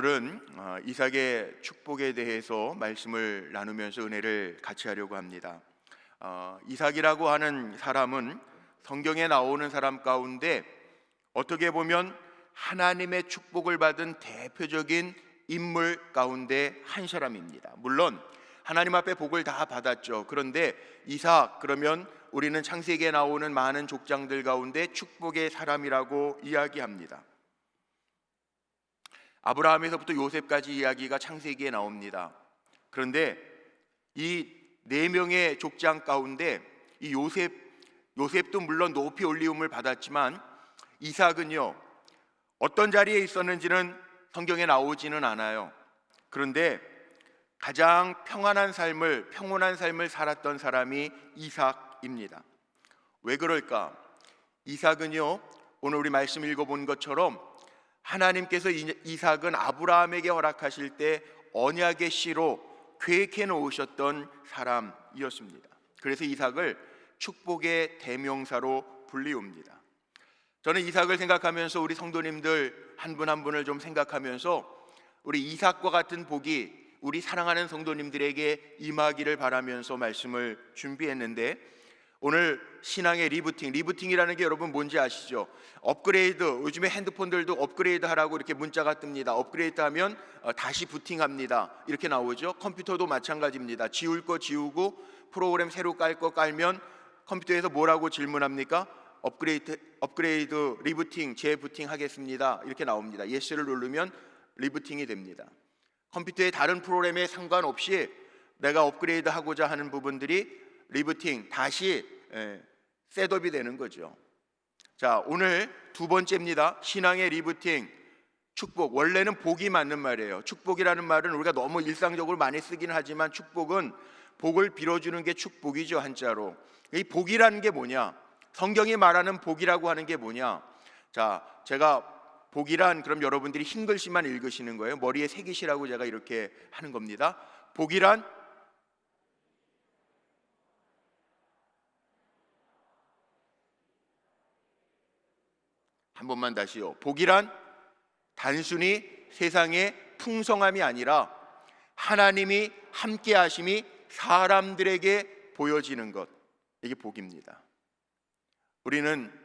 오늘은 이삭의 축복에 대해서 말씀을 나누면서 은혜를 같이 하려고 합니다. 이삭이라고 하는 사람은 성경에 나오는 사람 가운데 어떻게 보면 하나님의 축복을 받은 대표적인 인물 가운데 한 사람입니다. 물론 하나님 앞에 복을 다 받았죠. 그런데 이삭 그러면 우리는 창세기에 나오는 많은 족장들 가운데 축복의 사람이라고 이야기합니다. 아브라함에서부터 요셉까지 이야기가 창세기에 나옵니다. 그런데 이 네 명의 족장 가운데 이 요셉도 물론 높이 올리움을 받았지만 이삭은요, 어떤 자리에 있었는지는 성경에 나오지는 않아요. 그런데 가장 평온한 삶을 살았던 사람이 이삭입니다. 왜 그럴까? 이삭은요, 오늘 우리 말씀 읽어본 것처럼 하나님께서 이삭은 아브라함에게 허락하실 때 언약의 씨로 계획해 놓으셨던 사람이었습니다. 그래서 이삭을 축복의 대명사로 불리웁니다. 저는 이삭을 생각하면서 우리 성도님들 한 분 한 분을 좀 생각하면서 우리 이삭과 같은 복이 우리 사랑하는 성도님들에게 임하기를 바라면서 말씀을 준비했는데, 오늘 신앙의 리부팅이라는 게 여러분 뭔지 아시죠? 업그레이드, 요즘에 핸드폰들도 업그레이드 하라고 이렇게 문자가 뜹니다. 업그레이드 하면 다시 부팅합니다, 이렇게 나오죠. 컴퓨터도 마찬가지입니다. 지울 거 지우고 프로그램 새로 깔 거 깔면 컴퓨터에서 뭐라고 질문합니까? 업그레이드, 리부팅, 재부팅 하겠습니다, 이렇게 나옵니다. 예스를 누르면 리부팅이 됩니다. 컴퓨터의 다른 프로그램에 상관없이 내가 업그레이드 하고자 하는 부분들이 리부팅, 다시 셋업이 되는 거죠. 자, 오늘 두 번째입니다. 신앙의 리부팅, 축복. 원래는 복이 맞는 말이에요. 축복이라는 말은 우리가 너무 일상적으로 많이 쓰기는 하지만 축복은 복을 빌어주는 게 축복이죠, 한자로. 이 복이라는 게 뭐냐? 성경이 말하는 복이라고 하는 게 뭐냐? 자, 제가 복이란, 그럼 여러분들이 흰 글씨만 읽으시는 거예요. 머리에 새기시라고 제가 이렇게 하는 겁니다. 복이란 한 번만 다시요. 복이란 단순히 세상의 풍성함이 아니라 하나님이 함께 하심이 사람들에게 보여지는 것, 이게 복입니다. 우리는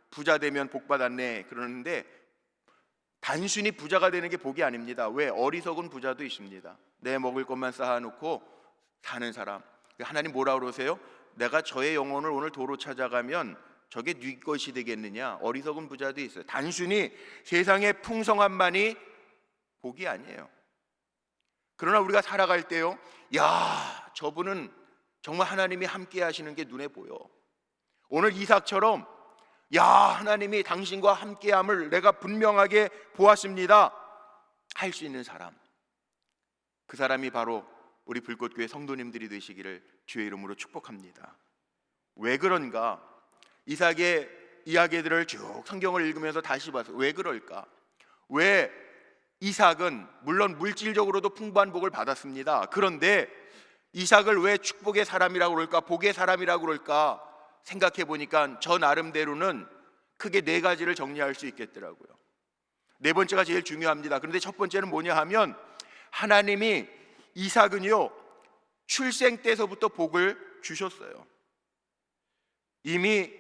부자 되면 복 받았네 그러는데 단순히 부자가 되는 게 복이 아닙니다. 왜? 어리석은 부자도 있습니다. 내 먹을 것만 쌓아놓고 사는 사람. 하나님 뭐라 그러세요? 내가 저의 영혼을 오늘 도로 찾아가면 저게 네 것이 되겠느냐? 어리석은 부자도 있어요. 단순히 세상의 풍성함만이 복이 아니에요. 그러나 우리가 살아갈 때요, 야, 저분은 정말 하나님이 함께 하시는 게 눈에 보여. 오늘 이삭처럼 야, 하나님이 당신과 함께함을 내가 분명하게 보았습니다, 할 수 있는 사람, 그 사람이 바로 우리 불꽃교회 성도님들이 되시기를 주의 이름으로 축복합니다. 왜 그런가? 이삭의 이야기들을 쭉 성경을 읽으면서 다시 봐서 왜 그럴까? 왜 이삭은 물론 물질적으로도 풍부한 복을 받았습니다. 그런데 이삭을 왜 축복의 사람이라고 그럴까? 복의 사람이라고 그럴까? 생각해 보니까 저 나름대로는 크게 네 가지를 정리할 수 있겠더라고요. 네 번째가 제일 중요합니다. 그런데 첫 번째는 뭐냐 하면, 하나님이 이삭은요, 출생 때서부터 복을 주셨어요. 이미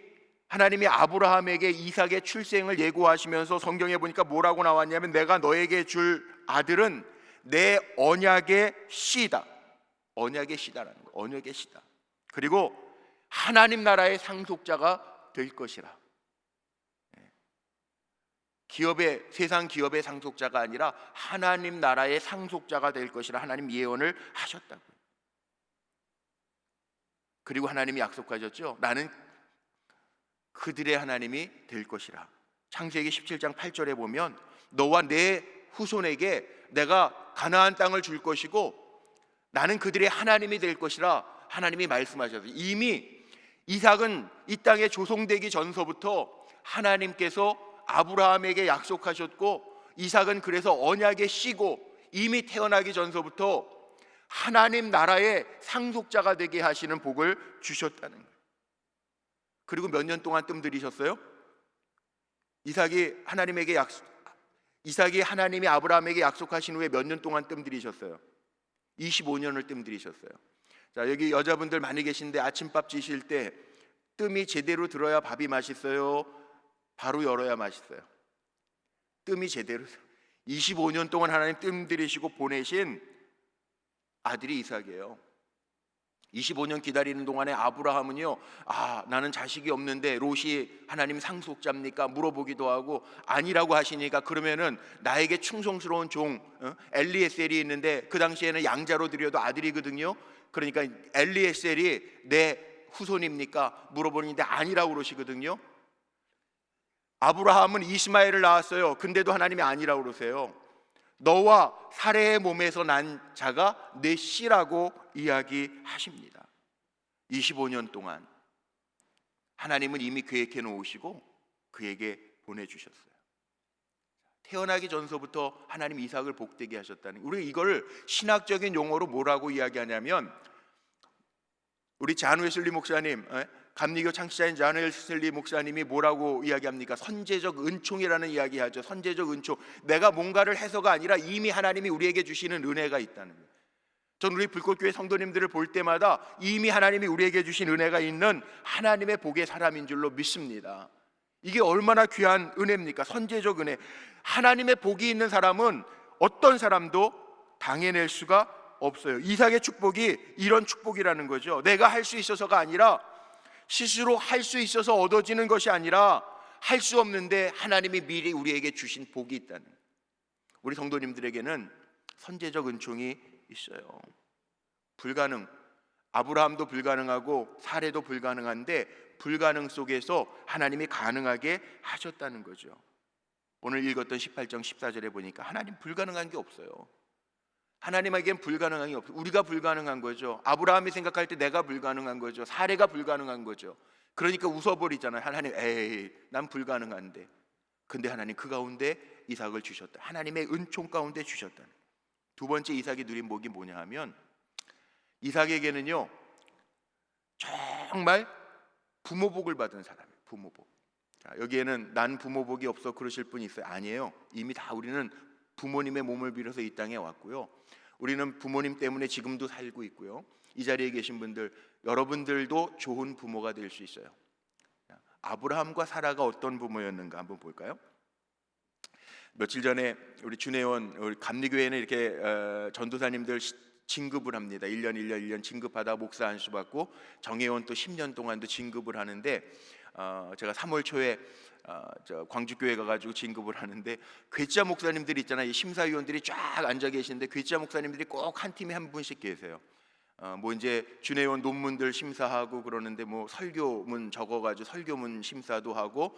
하나님이 아브라함에게 이삭의 출생을 예고하시면서 성경에 보니까 뭐라고 나왔냐면, 내가 너에게 줄 아들은 내 언약의 씨다. 언약의 씨다라는 거예요. 언약의 씨다. 그리고 하나님 나라의 상속자가 될 것이라. 세상 기업의 상속자가 아니라 하나님 나라의 상속자가 될 것이라 하나님 예언을 하셨다고요. 그리고 하나님이 약속하셨죠. 나는 그들의 하나님이 될 것이라. 창세기 17장 8절에 보면 너와 내 후손에게 내가 가나안 땅을 줄 것이고 나는 그들의 하나님이 될 것이라 하나님이 말씀하셨어요. 이미 이삭은 이 땅에 조성되기 전서부터 하나님께서 아브라함에게 약속하셨고, 이삭은 그래서 언약의 씨고 이미 태어나기 전서부터 하나님 나라의 상속자가 되게 하시는 복을 주셨다는 거예요. 그리고 몇 년 동안 뜸들이셨어요? 이삭이 하나님에게 이삭이 하나님이 아브라함에게 약속하신 후에 몇 년 동안 뜸들이셨어요? 25년을 뜸들이셨어요. 자, 여기 여자분들 많이 계신데 아침밥 지실 때 뜸이 제대로 들어야 밥이 맛있어요? 바로 열어야 맛있어요? 뜸이 제대로 25년 동안 하나님 뜸들이시고 보내신 아들이 이삭이에요. 25년 기다리는 동안에 아브라함은요, 나는 자식이 없는데 롯이 하나님 상속자입니까? 물어보기도 하고 아니라고 하시니까 그러면은 나에게 충성스러운 종 엘리에셀이 있는데 그 당시에는 양자로 드려도 아들이거든요. 그러니까 엘리에셀이 내 후손입니까? 물어보는데 아니라고 그러시거든요. 아브라함은 이스마엘을 낳았어요. 근데도 하나님이 아니라고 그러세요. 너와 사레의 몸에서 난 자가 내 씨라고 이야기하십니다. 25년 동안 하나님은 이미 계획해 놓으시고 그에게 보내주셨어요. 태어나기 전서부터 하나님 이삭을 복되게 하셨다는, 우리 이걸 신학적인 용어로 뭐라고 이야기하냐면, 우리 잔 웨슬리 목사님, 감리교 창시자인 잔 웨슬리 목사님이 뭐라고 이야기합니까? 선제적 은총이라는 이야기하죠. 선제적 은총, 내가 뭔가를 해서가 아니라 이미 하나님이 우리에게 주시는 은혜가 있다는 거예요. 전 우리 불꽃교회 성도님들을 볼 때마다 이미 하나님이 우리에게 주신 은혜가 있는 하나님의 복의 사람인 줄로 믿습니다. 이게 얼마나 귀한 은혜입니까? 선제적 은혜. 하나님의 복이 있는 사람은 어떤 사람도 당해낼 수가 없어요. 이삭의 축복이 이런 축복이라는 거죠. 내가 할 수 있어서가 아니라, 스스로 할 수 있어서 얻어지는 것이 아니라 할 수 없는데 하나님이 미리 우리에게 주신 복이 있다는, 우리 성도님들에게는 선제적 은총이 있어요. 불가능, 아브라함도 불가능하고 사레도 불가능한데 불가능 속에서 하나님이 가능하게 하셨다는 거죠. 오늘 읽었던 18장 14절에 보니까 하나님 불가능한 게 없어요. 하나님에겐 불가능한 게 없어요. 우리가 불가능한 거죠. 아브라함이 생각할 때 내가 불가능한 거죠. 사레가 불가능한 거죠. 그러니까 웃어버리잖아요. 하나님, 에이, 난 불가능한데. 근데 하나님 그 가운데 이삭을 주셨다. 하나님의 은총 가운데 주셨다. 두 번째 이삭이 누린 복이 뭐냐 하면, 이삭에게는요 정말 부모복을 받은 사람이에요. 부모복. 자, 여기에는 난 부모복이 없어 그러실 분이 있어요. 아니에요. 이미 다 우리는 부모님의 몸을 빌어서 이 땅에 왔고요, 우리는 부모님 때문에 지금도 살고 있고요, 이 자리에 계신 분들, 여러분들도 좋은 부모가 될 수 있어요. 아브라함과 사라가 어떤 부모였는가 한번 볼까요? 며칠 전에 우리 준혜원, 우리 감리교회는 이렇게 전도사님들 진급을 합니다. 1년 진급하다 목사 안수 받고 정혜원 또 10년 동안도 진급을 하는데, 제가 3월 초에 광주교회 가가지고 진급을 하는데, 괴짜 목사님들이 있잖아요. 이 심사위원들이 쫙 앉아 계시는데 괴짜 목사님들이 꼭 한 팀에 한 분씩 계세요. 뭐 이제 준혜원 논문들 심사하고 그러는데, 뭐 설교문 적어가지고 설교문 심사도 하고,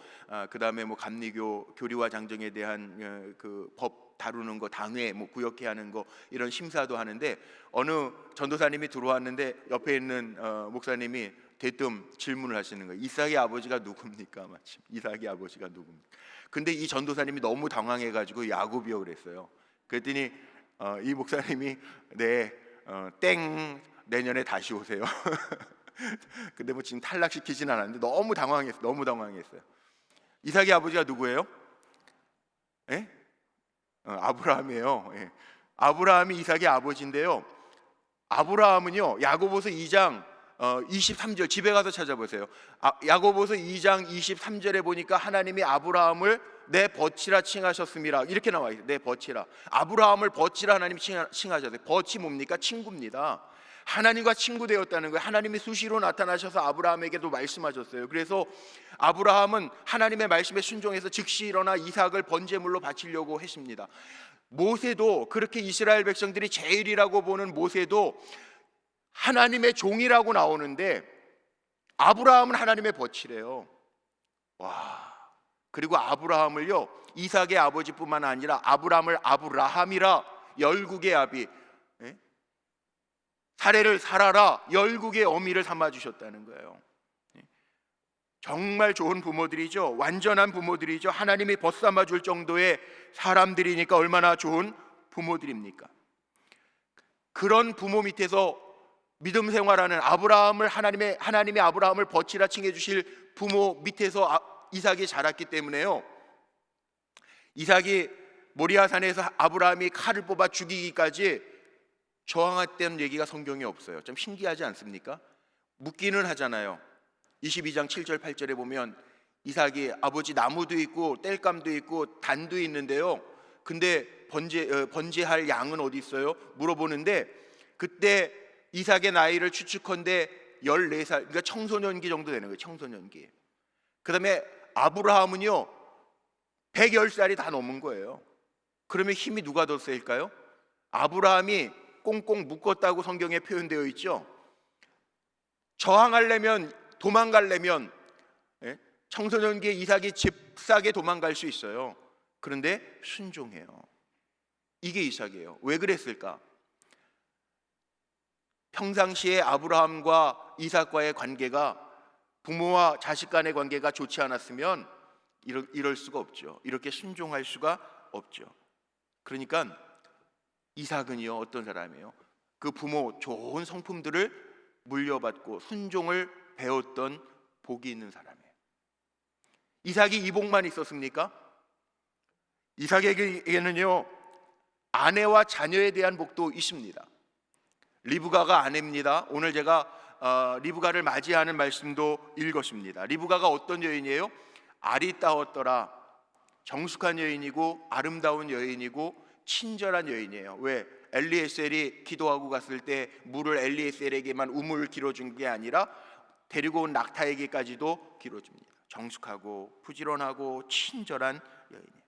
그 다음에 뭐 감리교 교리와 장정에 대한 그 법 다루는 거, 당회 뭐 구역회 하는 거, 이런 심사도 하는데, 어느 전도사님이 들어왔는데 옆에 있는 목사님이 대뜸 질문을 하시는 거예요. 이삭의 아버지가 누굽니까? 마침 이삭의 아버지가 누굽니까? 근데 이 전도사님이 너무 당황해가지고 야곱이요 그랬어요. 그랬더니 이 목사님이 땡, 내년에 다시 오세요. 근데 뭐 지금 탈락시키진 않았는데 너무 당황했어요. 이삭의 아버지가 누구예요? 예? 아브라함이에요. 예. 아브라함이 이삭의 아버지인데요, 아브라함은요 야고보서 2장 23절, 집에 가서 찾아보세요. 야고보서 2장 23절에 보니까 하나님이 아브라함을 내 버치라 칭하셨습니다. 이렇게 나와 있어요. 내 버치라. 아브라함을 버치라 하나님 칭하셨어요. 버치 뭡니까? 친구입니다. 하나님과 친구 되었다는 거예요. 하나님이 수시로 나타나셔서 아브라함에게도 말씀하셨어요. 그래서 아브라함은 하나님의 말씀에 순종해서 즉시 일어나 이삭을 번제물로 바치려고 했습니다. 모세도 그렇게 이스라엘 백성들이 제일이라고 보는 모세도 하나님의 종이라고 나오는데, 아브라함은 하나님의 버치래요. 와. 그리고 아브라함을요 이삭의 아버지뿐만 아니라 아브라함을 아브라함이라, 열국의 아비, 사레를 사라라, 열국의 어미를 삼아 주셨다는 거예요. 정말 좋은 부모들이죠. 완전한 부모들이죠. 하나님이 벗삼아 줄 정도의 사람들이니까 얼마나 좋은 부모들입니까? 그런 부모 밑에서 믿음 생활하는 아브라함을, 하나님이 아브라함을 버치라 칭해 주실 부모 밑에서 이삭이 자랐기 때문에요, 이삭이 모리아산에서 아브라함이 칼을 뽑아 죽이기까지 저항했다는 얘기가 성경에 없어요. 좀 신기하지 않습니까? 묻기는 하잖아요. 22장 7절 8절에 보면 이삭이 아버지 나무도 있고 땔감도 있고 단도 있는데요. 근데 번제할 양은 어디 있어요? 물어보는데 그때 이삭의 나이를 추측컨대 14살, 그러니까 청소년기 정도 되는 거예요. 청소년기. 그다음에 아브라함은요 110살이 다 넘은 거예요. 그러면 힘이 누가 더 세일까요? 아브라함이 꽁꽁 묶었다고 성경에 표현되어 있죠. 저항하려면, 도망가려면 청소년기에 이삭이 잽싸게 도망갈 수 있어요. 그런데 순종해요. 이게 이삭이에요. 왜 그랬을까? 평상시에 아브라함과 이삭과의 관계가, 부모와 자식 간의 관계가 좋지 않았으면 이럴 수가 없죠. 이렇게 순종할 수가 없죠. 그러니까 이삭은요 어떤 사람이에요? 그 부모 좋은 성품들을 물려받고 순종을 배웠던 복이 있는 사람이에요. 이삭이 이 복만 있었습니까? 이삭에게는요 아내와 자녀에 대한 복도 있습니다. 리브가가 아내입니다. 오늘 제가 리브가를 맞이하는 말씀도 읽었습니다. 리브가가 어떤 여인이에요? 아리따웠더라. 정숙한 여인이고 아름다운 여인이고 친절한 여인이에요. 왜? 엘리에셀이 기도하고 갔을 때 물을 엘리에셀에게만 우물 길어준 게 아니라 데리고 온 낙타에게까지도 길어줍니다. 정숙하고 부지런하고 친절한 여인이에요.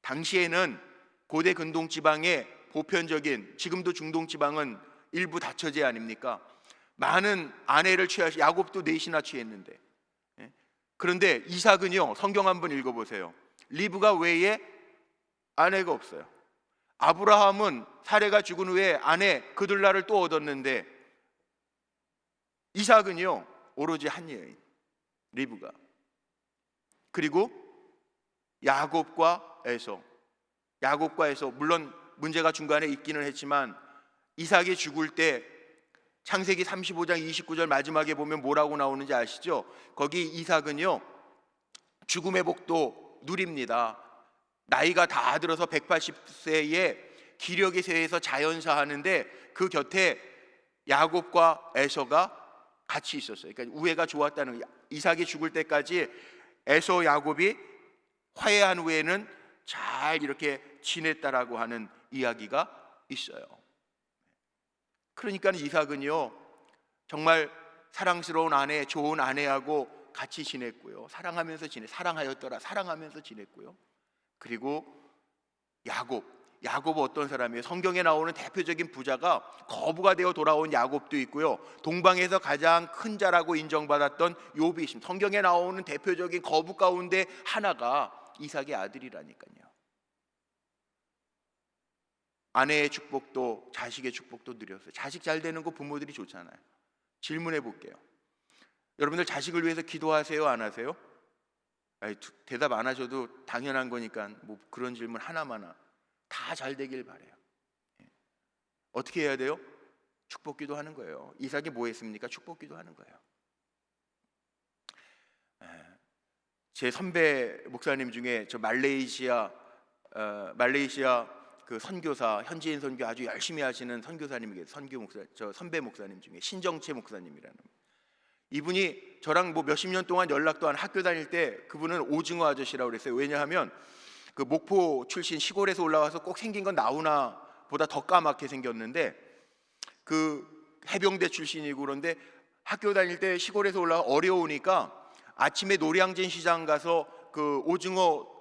당시에는 고대 근동 지방의 보편적인, 지금도 중동 지방은 일부 다처제 아닙니까? 많은 아내를 취하시, 야곱도 넷이나 취했는데, 그런데 이삭은요 성경 한번 읽어보세요. 리브가 외에 아내가 없어요. 아브라함은 사레가 죽은 후에 아내 그들라를 또 얻었는데 이삭은요 오로지 한 여인 리브가, 그리고 야곱과 에서 물론 문제가 중간에 있기는 했지만 이삭이 죽을 때 창세기 35장 29절 마지막에 보면 뭐라고 나오는지 아시죠? 거기 이삭은요 죽음의 복도 누립니다. 나이가 다 들어서 180세에 기력의 세에서 자연사하는데 그 곁에 야곱과 에서가 같이 있었어요. 그러니까 우애가 좋았다는 거예요. 이삭이 죽을 때까지 에서 야곱이 화해한 후에는 잘 이렇게 지냈다라고 하는 이야기가 있어요. 그러니까 이삭은요 정말 사랑스러운 아내, 좋은 아내하고 같이 지냈고요. 사랑하면서 지냈고요. 그리고 야곱 어떤 사람이에요? 성경에 나오는 대표적인 부자가 거부가 되어 돌아온 야곱도 있고요. 동방에서 가장 큰 자라고 인정받았던 욥이 있습니다. 성경에 나오는 대표적인 거부 가운데 하나가 이삭의 아들이라니까요. 아내의 축복도 자식의 축복도 누렸어요. 자식 잘 되는 거 부모들이 좋잖아요. 질문해 볼게요. 여러분들 자식을 위해서 기도하세요? 안 하세요? 대답 안 하셔도 당연한 거니까 뭐 그런 질문 하나마나 다 잘 되길 바래요. 어떻게 해야 돼요? 축복기도 하는 거예요. 이삭이 뭐 했습니까? 축복기도 하는 거예요. 제 선배 목사님 중에 저 말레이시아 그 선교사, 현지인 선교 아주 열심히 하시는 선교사님이 계세요. 저 선배 목사님 중에 신정채 목사님이라는, 이분이 저랑 뭐 몇십 년 동안 연락도 안, 학교 다닐 때 그분은 오징어 아저씨라고 그랬어요. 왜냐하면 그 목포 출신, 시골에서 올라와서 꼭 생긴 건 나훈아 보다 더 까맣게 생겼는데 그 해병대 출신이고, 그런데 학교 다닐 때 시골에서 올라와 어려우니까 아침에 노량진 시장 가서 그 오징어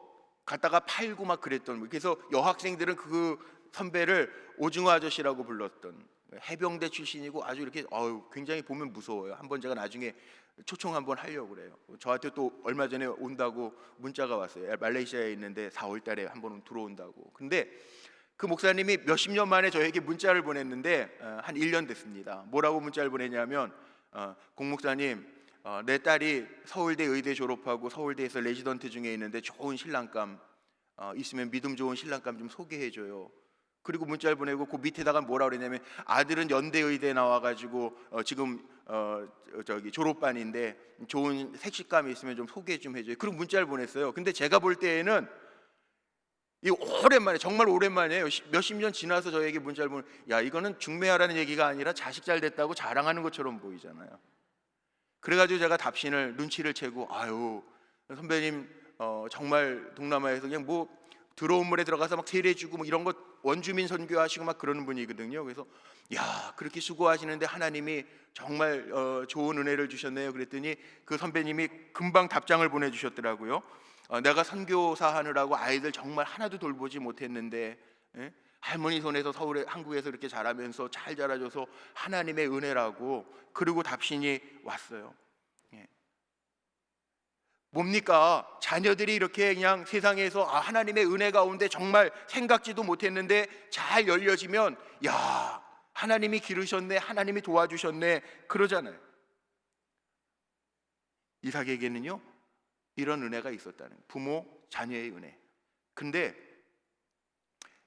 갖다가 팔고 막 그랬던, 그래서 여학생들은 그 선배를 오징어 아저씨라고 불렀던, 해병대 출신이고 아주 이렇게 굉장히 보면 무서워요. 한번 제가 나중에 초청 한번 하려고 그래요. 저한테 또 얼마 전에 온다고 문자가 왔어요. 말레이시아에 있는데 4월 달에 한번 들어온다고. 근데 그 목사님이 몇십 년 만에 저에게 문자를 보냈는데 한 1년 됐습니다. 뭐라고 문자를 보냈냐면 공 목사님, 내 딸이 서울대 의대 졸업하고 서울대에서 레지던트 중에 있는데 좋은 신랑감 있으면 믿음 좋은 신랑감 좀 소개해줘요. 그리고 문자를 보내고 그 밑에다가 뭐라 그랬냐면 아들은 연대 의대 나와가지고 지금 저기 졸업반인데 좋은 색식감이 있으면 좀 소개 좀 해줘요. 그리고 문자를 보냈어요. 근데 제가 볼 때에는 이 오랜만에, 정말 오랜만이에요. 몇십 년 지나서 저에게 문자를 보면, 야, 이거는 중매하라는 얘기가 아니라 자식 잘 됐다고 자랑하는 것처럼 보이잖아요. 그래가지고 제가 답신을, 눈치를 채고, 아유 선배님 정말 동남아에서 그냥 뭐 들어온 물에 들어가서 막 세례주고 뭐 이런 것 원주민 선교하시고 막 그러는 분이거든요. 그래서 야, 그렇게 수고하시는데 하나님이 정말 좋은 은혜를 주셨네요. 그랬더니 그 선배님이 금방 답장을 보내주셨더라고요. 내가 선교사 하느라고 아이들 정말 하나도 돌보지 못했는데, 예? 할머니 손에서 서울에, 한국에서 이렇게 자라면서 잘 자라줘서 하나님의 은혜라고. 그리고 답신이 왔어요. 예. 뭡니까? 자녀들이 이렇게 그냥 세상에서 하나님의 은혜 가운데 정말 생각지도 못했는데 잘 열려지면, 야, 하나님이 기르셨네, 하나님이 도와주셨네, 그러잖아요. 이삭에게는요 이런 은혜가 있었다는 거예요. 부모 자녀의 은혜. 근데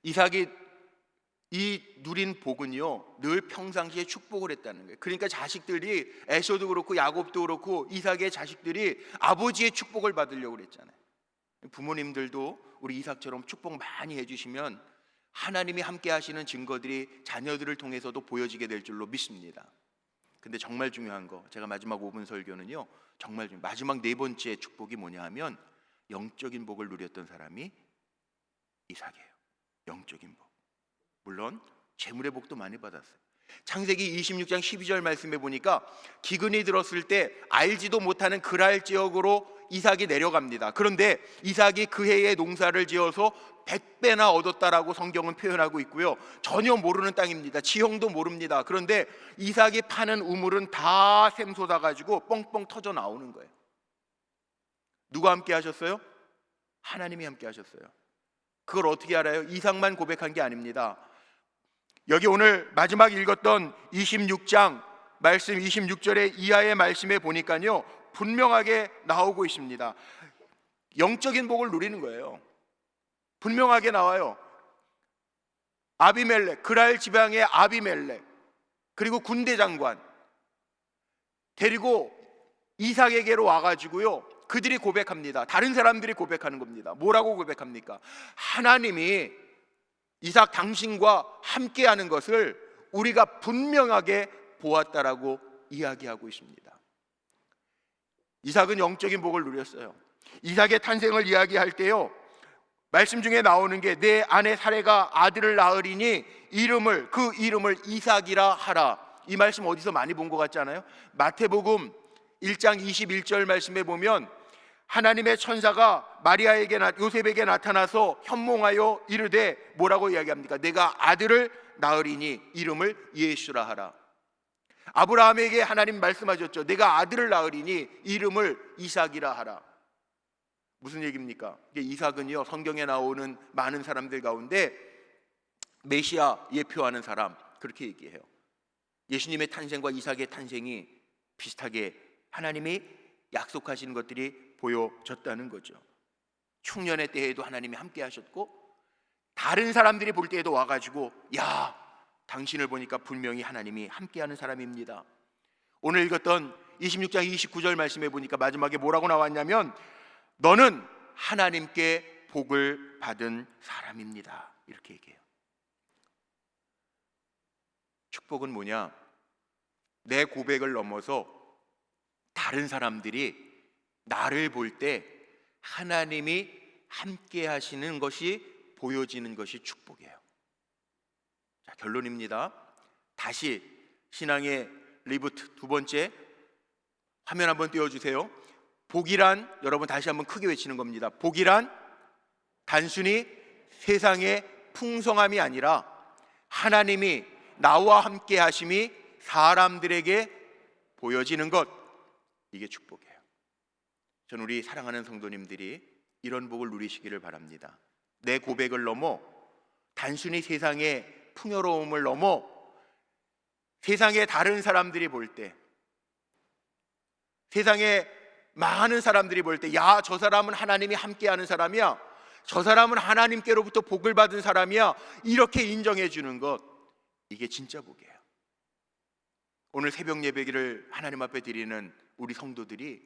이삭이 이 누린 복은요 늘 평상시에 축복을 했다는 거예요. 그러니까 자식들이, 에서도 그렇고 야곱도 그렇고 이삭의 자식들이 아버지의 축복을 받으려고 그랬잖아요. 부모님들도 우리 이삭처럼 축복 많이 해주시면 하나님이 함께 하시는 증거들이 자녀들을 통해서도 보여지게 될 줄로 믿습니다. 근데 정말 중요한 거, 제가 마지막 5분 설교는요 정말 마지막 네 번째 축복이 뭐냐 하면, 영적인 복을 누렸던 사람이 이삭이에요. 영적인 복. 물론 재물의 복도 많이 받았어요. 창세기 26장 12절 말씀에 보니까 기근이 들었을 때 알지도 못하는 그랄 지역으로 이삭이 내려갑니다. 그런데 이삭이 그 해에 농사를 지어서 100배나 얻었다라고 성경은 표현하고 있고요. 전혀 모르는 땅입니다. 지형도 모릅니다. 그런데 이삭이 파는 우물은 다 샘솟아 가지고 뻥뻥 터져 나오는 거예요. 누가 함께 하셨어요? 하나님이 함께 하셨어요. 그걸 어떻게 알아요? 이삭만 고백한 게 아닙니다. 여기 오늘 마지막 읽었던 26장 말씀 26절의 이하의 말씀에 보니까요 분명하게 나오고 있습니다. 영적인 복을 누리는 거예요. 분명하게 나와요. 아비멜렉, 그랄 지방의 아비멜렉, 그리고 군대 장관 데리고 이삭에게로 와가지고요 그들이 고백합니다. 다른 사람들이 고백하는 겁니다. 뭐라고 고백합니까? 하나님이 이삭 당신과 함께하는 것을 우리가 분명하게 보았다라고 이야기하고 있습니다. 이삭은 영적인 복을 누렸어요. 이삭의 탄생을 이야기할 때요 말씀 중에 나오는 게, 내 아내 사레가 아들을 낳으리니 그 이름을 이삭이라 하라. 이 말씀 어디서 많이 본 것 같지 않아요? 마태복음 1장 21절 말씀에 보면 하나님의 천사가 요셉에게 나타나서 현몽하여 이르되 뭐라고 이야기합니까? 내가 아들을 낳으리니 이름을 예수라 하라. 아브라함에게 하나님 말씀하셨죠. 내가 아들을 낳으리니 이름을 이삭이라 하라. 무슨 얘기입니까? 이삭은요 성경에 나오는 많은 사람들 가운데 메시아 예표하는 사람, 그렇게 얘기해요. 예수님의 탄생과 이삭의 탄생이 비슷하게 하나님이 약속하신 것들이 보여졌다는 거죠. 흉년의 때에도 하나님이 함께 하셨고, 다른 사람들이 볼 때에도 와가지고, 야, 당신을 보니까 분명히 하나님이 함께하는 사람입니다. 오늘 읽었던 26장 29절 말씀에 보니까 마지막에 뭐라고 나왔냐면, 너는 하나님께 복을 받은 사람입니다, 이렇게 얘기해요. 축복은 뭐냐? 내 고백을 넘어서 다른 사람들이 나를 볼 때 하나님이 함께 하시는 것이 보여지는 것이 축복이에요. 자, 결론입니다. 다시 신앙의 리부트 두 번째, 화면 한번 띄워주세요. 복이란, 여러분 다시 한번 크게 외치는 겁니다. 복이란 단순히 세상의 풍성함이 아니라 하나님이 나와 함께 하심이 사람들에게 보여지는 것, 이게 축복이에요. 저는 우리 사랑하는 성도님들이 이런 복을 누리시기를 바랍니다. 내 고백을 넘어 단순히 세상의 풍요로움을 넘어 세상의 다른 사람들이 볼 때, 세상에 많은 사람들이 볼 때, 야, 저 사람은 하나님이 함께하는 사람이야, 저 사람은 하나님께로부터 복을 받은 사람이야, 이렇게 인정해 주는 것, 이게 진짜 복이에요. 오늘 새벽 예배기를 하나님 앞에 드리는 우리 성도들이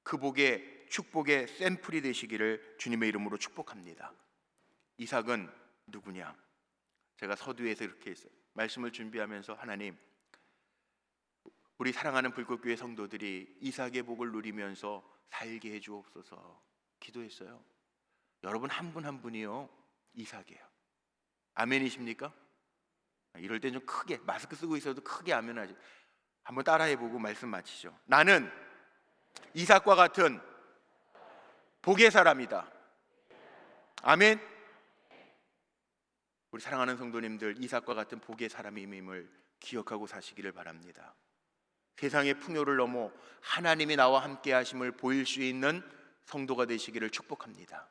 그 복의 축복의 샘플이 되시기를 주님의 이름으로 축복합니다. 이삭은 누구냐? 제가 서두에서 이렇게 했어요. 말씀을 준비하면서 하나님, 우리 사랑하는 불꽃교회 성도들이 이삭의 복을 누리면서 살게 해주옵소서 기도했어요. 여러분 한 분 한 분이요 이삭이에요. 아멘이십니까? 이럴 땐 좀 크게, 마스크 쓰고 있어도 크게 아멘하죠. 한번 따라해보고 말씀 마치죠. 나는 이삭과 같은 복의 사람이다. 아멘. 우리 사랑하는 성도님들, 이삭과 같은 복의 사람임을 기억하고 사시기를 바랍니다. 세상의 풍요를 넘어 하나님이 나와 함께 하심을 보일 수 있는 성도가 되시기를 축복합니다.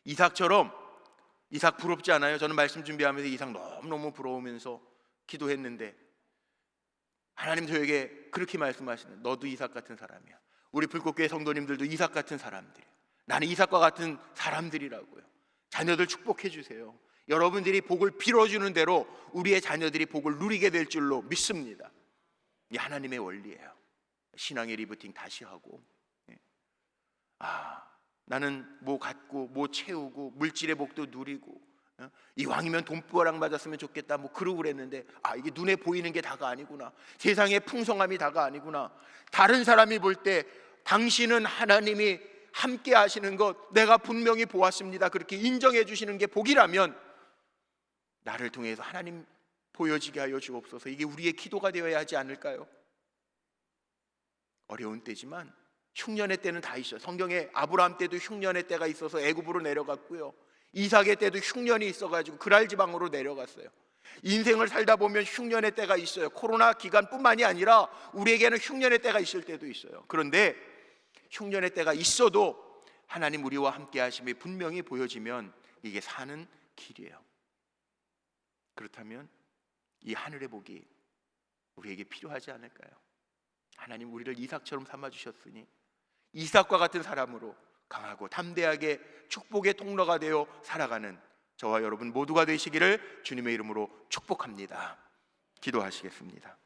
이삭처럼, 이삭 부럽지 않아요? 저는 말씀 준비하면서 이삭 너무너무 부러우면서 기도했는데 하나님 저에게 그렇게 말씀하시는, 너도 이삭 같은 사람이야. 우리 불꽃교회 성도님들도 이삭 같은 사람들이에요. 나는 이삭과 같은 사람들이라고요. 자녀들 축복해 주세요. 여러분들이 복을 빌어주는 대로 우리의 자녀들이 복을 누리게 될 줄로 믿습니다. 이 하나님의 원리예요. 신앙의 리부팅 다시 하고, 나는 뭐 갖고 뭐 채우고 물질의 복도 누리고, 이왕이면 돈벼락 맞았으면 좋겠다 뭐 그러고 그랬는데, 이게 눈에 보이는 게 다가 아니구나. 세상의 풍성함이 다가 아니구나. 다른 사람이 볼 때 당신은 하나님이 함께 하시는 것 내가 분명히 보았습니다, 그렇게 인정해 주시는 게 복이라면 나를 통해서 하나님 보여지게 하여 주옵소서. 이게 우리의 기도가 되어야 하지 않을까요? 어려운 때지만 흉년의 때는 다 있어요. 성경에 아브라함 때도 흉년의 때가 있어서 애굽으로 내려갔고요, 이삭의 때도 흉년이 있어가지고 그랄 지방으로 내려갔어요. 인생을 살다 보면 흉년의 때가 있어요. 코로나 기간뿐만이 아니라 우리에게는 흉년의 때가 있을 때도 있어요. 그런데 흉년의 때가 있어도 하나님 우리와 함께 하심이 분명히 보여지면 이게 사는 길이에요. 그렇다면 이 하늘의 복이 우리에게 필요하지 않을까요? 하나님 우리를 이삭처럼 삼아주셨으니 이삭과 같은 사람으로 강하고 담대하게 축복의 통로가 되어 살아가는 저와 여러분 모두가 되시기를 주님의 이름으로 축복합니다. 기도하시겠습니다.